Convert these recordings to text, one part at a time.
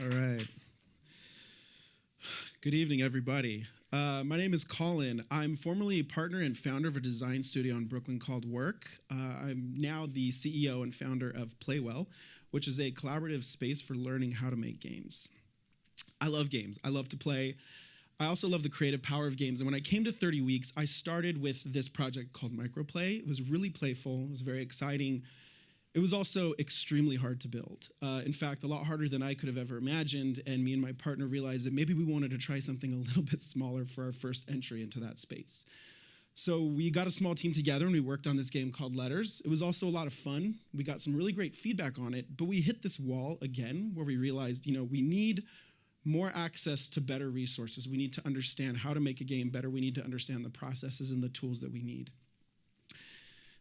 All right. Good evening, everybody. My name is Collin. I'm formerly a partner and founder of a design studio in Brooklyn called Work. I'm now the CEO and founder of Playwell, which is a collaborative space for learning how to make games. I love games. I love to play. I also love the creative power of games. And when I came to 30 Weeks, I started with this project called Microplay. It was really playful. It was very exciting. It was also extremely hard to build. In fact, a lot harder than I could have ever imagined, and me and my partner realized that maybe we wanted to try something a little bit smaller for our first entry into that space. So we got a small team together and we worked on this game called Letters. It was also a lot of fun. We got some really great feedback on it, but we hit this wall again where we realized, we need more access to better resources. We need to understand how to make a game better. We need to understand the processes and the tools that we need.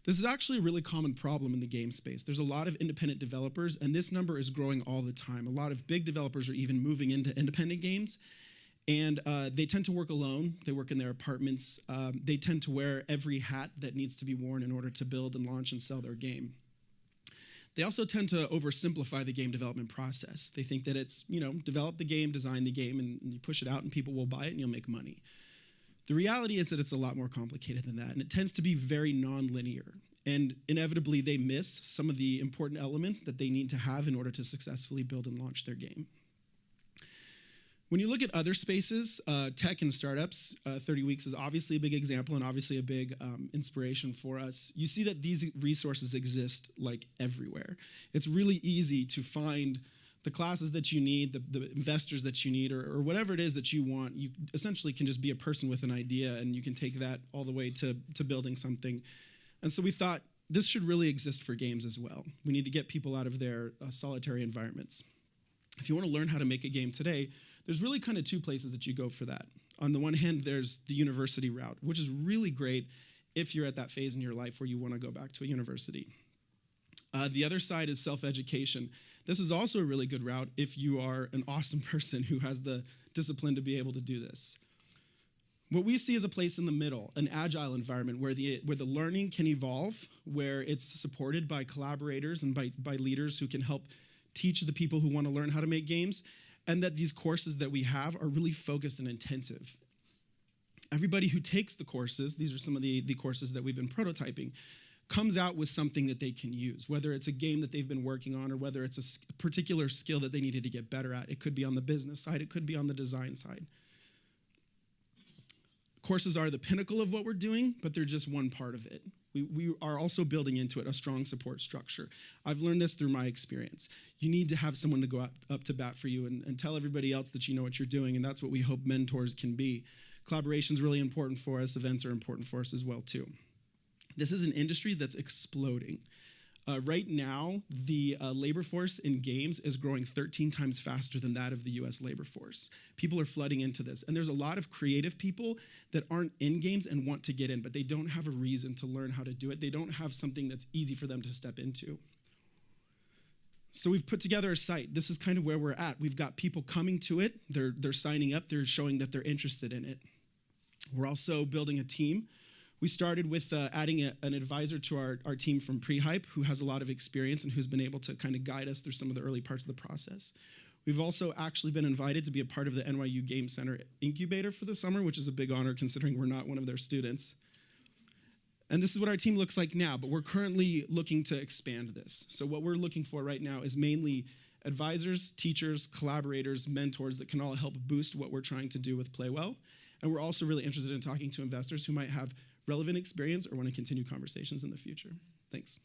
This is actually a really common problem in the game space. There's a lot of independent developers, and this number is growing all the time. A lot of big developers are even moving into independent games, and they tend to work alone. They work in their apartments. They tend to wear every hat that needs to be worn in order to build and launch and sell their game. They also tend to oversimplify the game development process. They think that it's, develop the game, design the game, and you push it out, and people will buy it, and you'll make money. The reality is that it's a lot more complicated than that, and it tends to be very non-linear. And inevitably, they miss some of the important elements that they need to have in order to successfully build and launch their game. When you look at other spaces, tech and startups, 30 Weeks is obviously a big example and obviously a big inspiration for us. You see that these resources exist like everywhere. It's really easy to find the classes that you need, the investors that you need, or whatever it is that you want. You essentially can just be a person with an idea, and you can take that all the way to building something. And so we thought this should really exist for games as well. We need to get people out of their solitary environments. If you want to learn how to make a game today, there's really kind of two places that you go for that. On the one hand, there's the university route, which is really great if you're at that phase in your life where you want to go back to a university. The other side is self-education. This is also a really good route if you are an awesome person who has the discipline to be able to do this. What we see is a place in the middle, an agile environment where the learning can evolve, where it's supported by collaborators and by leaders who can help teach the people who want to learn how to make games, and that these courses that we have are really focused and intensive. Everybody who takes the courses, these are some of the courses that we've been prototyping, comes out with something that they can use, whether it's a game that they've been working on or whether it's a particular skill that they needed to get better at. It could be on the business side, it could be on the design side. Courses are the pinnacle of what we're doing, but they're just one part of it. We are also building into it a strong support structure. I've learned this through my experience. You need to have someone to go up to bat for you and tell everybody else that you know what you're doing, and that's what we hope mentors can be. Collaboration is really important for us. Events are important for us as well, too. This is an industry that's exploding. Right now, the labor force in games is growing 13 times faster than that of the US labor force. People are flooding into this, and there's a lot of creative people that aren't in games and want to get in, but they don't have a reason to learn how to do it. They don't have something that's easy for them to step into. So we've put together a site. This is kind of where we're at. We've got people coming to it. They're signing up. They're showing that they're interested in it. We're also building a team. We started with adding an advisor to our team from Pre-Hype who has a lot of experience and who's been able to kind of guide us through some of the early parts of the process. We've also actually been invited to be a part of the NYU Game Center incubator for the summer, which is a big honor considering we're not one of their students. And this is what our team looks like now, but we're currently looking to expand this. So what we're looking for right now is mainly advisors, teachers, collaborators, mentors that can all help boost what we're trying to do with Playwell. And we're also really interested in talking to investors who might have relevant experience or want to continue conversations in the future. Thanks.